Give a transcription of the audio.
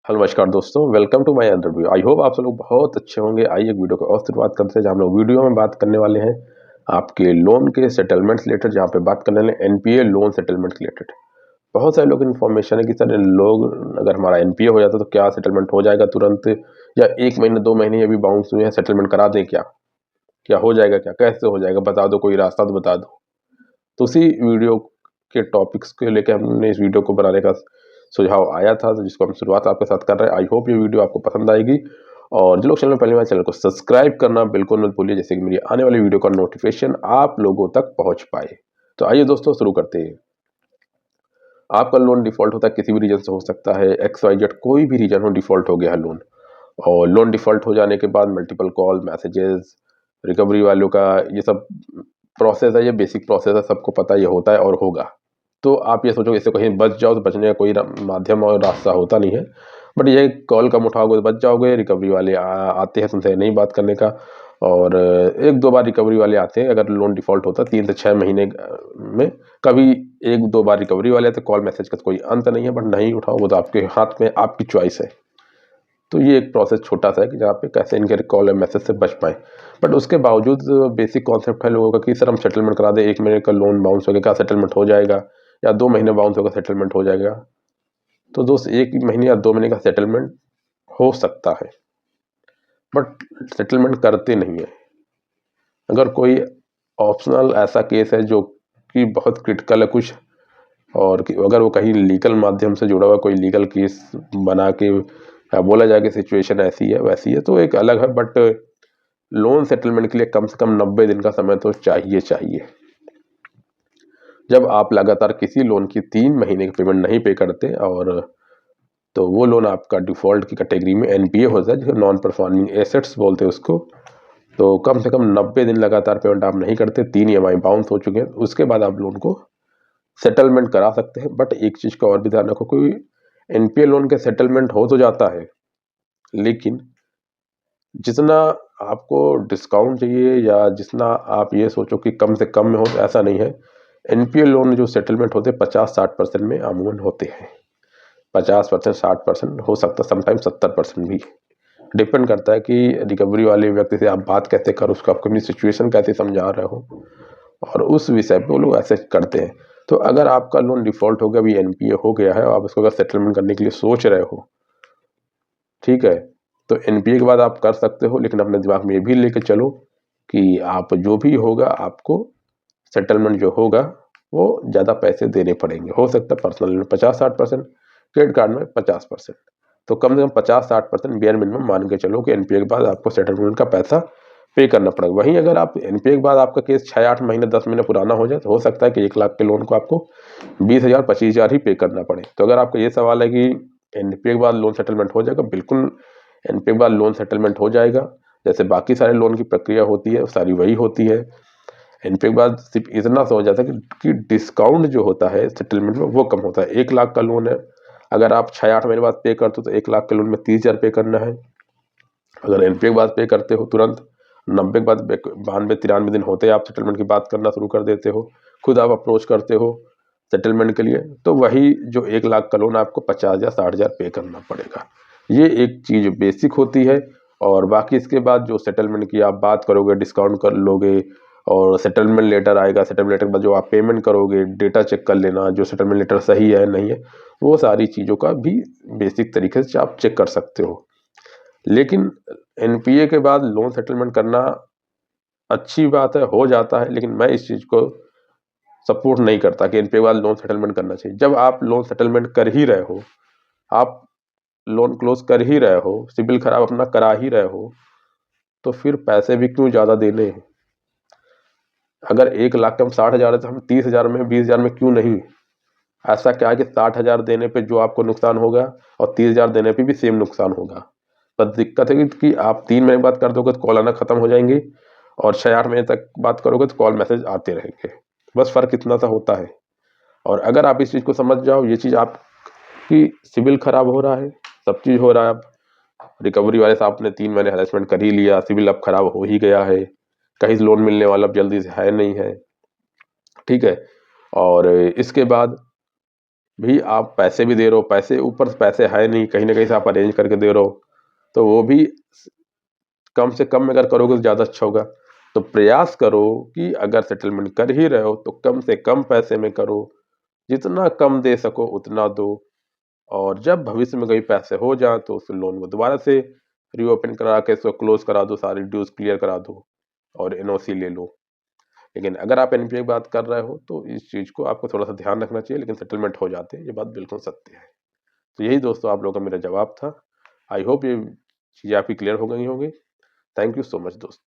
Hello नमस्कार दोस्तों, welcome to my other video. I hope आप सब लोग बहुत अच्छे होंगे। आइए एक वीडियो को और शुरुआत करते हैं, जहाँ हम लोग वीडियो में बात करने वाले हैं आपके लोन के सेटलमेंट रिलेटेड, जहाँ पे बात करने वाले एनपीए लोन सेटलमेंट रिलेटेड। बहुत सारे लोग इन्फॉर्मेशन है कि सर लोग अगर हमारा एनपीए हो जाता तो क्या सेटलमेंट हो जाएगा तुरंत, या 1 महीने 2 महीने अभी बाउंस हुए हैं, सेटलमेंट करा दें क्या, क्या हो जाएगा, क्या कैसे हो जाएगा, बता दो, कोई रास्ता तो बता दो। तो उसी वीडियो के टॉपिक्स को लेकर हमने इस वीडियो को बनाने का सुझाव आया था, तो जिसको हम शुरुआत आपके साथ कर रहे हैं। आई होप ये वीडियो आपको पसंद आएगी, और जो लोग चैनल में पहली बार चैनल को सब्सक्राइब करना बिल्कुल मत भूलिए, जैसे कि मेरी आने वाली वीडियो का नोटिफिकेशन आप लोगों तक पहुंच पाए। तो आइए दोस्तों शुरू करते हैं। आपका लोन डिफॉल्ट होता है, किसी भी रीजन से हो सकता है, एक्स वाई जेड कोई भी रीजन हो, डिफॉल्ट हो गया है लोन। और लोन डिफॉल्ट हो जाने के बाद मल्टीपल कॉल, मैसेजेस, रिकवरी वालों का ये सब प्रोसेस है, ये बेसिक प्रोसेस है, सबको पता है, ये होता है और होगा। तो आप ये सोचो इससे कहीं बच जाओ, तो बचने का कोई माध्यम और रास्ता होता नहीं है। बट ये कॉल कम उठाओगे तो बच जाओगे। रिकवरी वाले आते हैं तुमसे नहीं बात करने का, और 1-2 बार रिकवरी वाले आते हैं। अगर लोन डिफॉल्ट होता है 3 से 6 महीने में कभी 1-2 बार रिकवरी वाले आते, कॉल मैसेज का कोई अंत नहीं है। बट नहीं उठाओ, वो तो आपके हाथ में, आपकी चॉइस है। तो ये एक प्रोसेस छोटा सा है कि जहाँ पे कैसे इनके कॉल या मैसेज से बच पाए। बट उसके बावजूद बेसिक कॉन्सेप्ट है लोगों का कि सर हम सेटलमेंट करा दें, 1 महीने का लोन बाउंस हो गया क्या सेटलमेंट हो जाएगा, या 2 महीने बाउंस होगा सेटलमेंट हो जाएगा। तो दोस्त 1 महीने या 2 महीने का सेटलमेंट हो सकता है, बट सेटलमेंट करते नहीं है। अगर कोई ऑप्शनल ऐसा केस है जो कि बहुत क्रिटिकल है कुछ, और अगर वो कहीं लीगल माध्यम से जुड़ा हुआ कोई लीगल केस बना के या बोला जाए कि सिचुएशन ऐसी है वैसी है, तो एक अलग है। बट लोन सेटलमेंट के लिए कम से कम 90 दिन का समय तो चाहिए चाहिए। जब आप लगातार किसी लोन की 3 महीने की पेमेंट नहीं पे करते, और तो वो लोन आपका डिफॉल्ट की कैटेगरी में एनपीए होता है, जो नॉन परफॉर्मिंग एसेट्स बोलते हैं उसको। तो कम से कम 90 दिन लगातार पेमेंट आप नहीं करते, 3 ईएमआई बाउंस हो चुके हैं, उसके बाद आप लोन को सेटलमेंट करा सकते हैं। बट एक चीज़ का और भी ध्यान रखो, कोई एनपीए लोन के सेटलमेंट हो तो जाता है, लेकिन जितना आपको डिस्काउंट चाहिए या जितना आप ये सोचो कि कम से कम में हो, तो ऐसा नहीं है। एनपीए लोन जो सेटलमेंट होते हैं 50-60% में अमूमन होते हैं। 50%, 60% हो सकता है, समटाइम 70% भी। डिपेंड करता है कि रिकवरी वाले व्यक्ति से आप बात कैसे करो, उसको आप अपनी सिचुएशन कैसे समझा रहे हो, और उस विषय पे वो लोग ऐसे करते हैं। तो अगर आपका लोन डिफॉल्ट हो गया, अभी एनपीए हो गया है, और आप उसको अगर सेटलमेंट करने के लिए सोच रहे हो, ठीक है, तो एनपीए के बाद आप कर सकते हो। लेकिन अपने दिमाग में ये भी लेके चलो कि आप जो भी होगा, आपको सेटलमेंट जो होगा वो ज़्यादा पैसे देने पड़ेंगे। हो सकता है पर्सनल में 50-60%, क्रेडिट कार्ड में 50%। तो कम से कम 50-60% बेयर मिनिमम मान के चलो कि एनपीए के बाद आपको सेटलमेंट का पैसा पे करना पड़ेगा। वहीं अगर आप एनपीए के बाद आपका केस 6-8 महीने 10 महीने पुराना हो जाए, तो हो सकता है कि 1 लाख के लोन को आपको 20,000 25,000 ही पे करना पड़े। तो अगर आपका ये सवाल है कि एनपीए के बाद लोन सेटलमेंट हो जाएगा, बिल्कुल एनपीए के बाद लोन सेटलमेंट हो जाएगा। जैसे बाकी सारे लोन की प्रक्रिया होती है, सारी वही होती है। एनपीए के बाद सिर्फ इतना सा हो जाता है कि डिस्काउंट जो होता है सेटलमेंट में वो कम होता है। 1 लाख का लोन है, अगर आप 6-8 महीने बाद पे करते हो तो 1 लाख के लोन में 30,000 पे करना है। अगर एनपीए के बाद पे करते हो तुरंत 90 के बाद 92-93 दिन होते आप सेटलमेंट की बात करना शुरू कर देते हो, खुद आप अप्रोच करते हो सेटलमेंट के लिए, तो वही जो 1 लाख का लोन आपको 50 या 60,000 पे करना पड़ेगा। ये एक चीज़ बेसिक होती है। और बाकी इसके बाद जो सेटलमेंट की आप बात करोगे, डिस्काउंट कर लोगे, और सेटलमेंट लेटर आएगा, सेटलमेंट लेटर के बाद जो आप पेमेंट करोगे, डेटा चेक कर लेना जो सेटलमेंट लेटर सही है नहीं है, वो सारी चीज़ों का भी बेसिक तरीके से आप चेक कर सकते हो। लेकिन एनपीए के बाद लोन सेटलमेंट करना अच्छी बात है, हो जाता है, लेकिन मैं इस चीज़ को सपोर्ट नहीं करता कि एनपीए के बाद लोन सेटलमेंट करना चाहिए। जब आप लोन सेटलमेंट कर ही रहे हो, आप लोन क्लोज कर ही रहे हो, सिबिल खराब अपना करा ही रहे हो, तो फिर पैसे भी क्यों ज़्यादा देने हैं। अगर 1 लाख के हम 60,000 है, तो हम 30,000 में 20,000 में क्यों नहीं। ऐसा क्या है कि 60,000 देने पे जो आपको नुकसान होगा, और 30,000 देने पे भी सेम नुकसान होगा। पर दिक्कत है कि आप 3 महीने बात कर दोगे तो कॉल आना खत्म हो जाएंगे, और 6-8 महीने तक बात करोगे तो कॉल मैसेज आते रहेंगे। बस फ़र्क इतना सा होता है। और अगर आप इस चीज़ को समझ जाओ, ये चीज़ आपकी सिबिल खराब हो रहा है, सब चीज़ हो रहा है। अब रिकवरी वाले साहब ने 3 महीने हैरेसमेंट कर ही लिया, सिबिल अब खराब हो ही गया है, कहीं से लोन मिलने वाला अब जल्दी से है नहीं है, ठीक है। और इसके बाद भी आप पैसे भी दे रहे हो, पैसे ऊपर से पैसे है नहीं, कहीं ना कहीं से आप अरेंज करके दे रहे हो, तो वो भी कम से कम में अगर करोगे तो ज़्यादा अच्छा होगा। तो प्रयास करो कि अगर सेटलमेंट कर ही रहे हो तो कम से कम पैसे में करो, जितना कम दे सको उतना दो, और जब भविष्य में कभी पैसे हो जाए तो उस लोन को दोबारा से रीओपन करा के इसको क्लोज करा दो, सारी ड्यूज क्लियर करा दो और एनओसी ले लो। लेकिन अगर आप एनपीए की बात कर रहे हो तो इस चीज़ को आपको थोड़ा सा ध्यान रखना चाहिए, लेकिन सेटलमेंट हो जाते हैं, ये बात बिल्कुल सत्य है। तो यही दोस्तों आप लोगों का मेरा जवाब था। आई होप ये चीज़ें आपकी क्लियर हो गई होंगी। थैंक यू सो मच दोस्तों।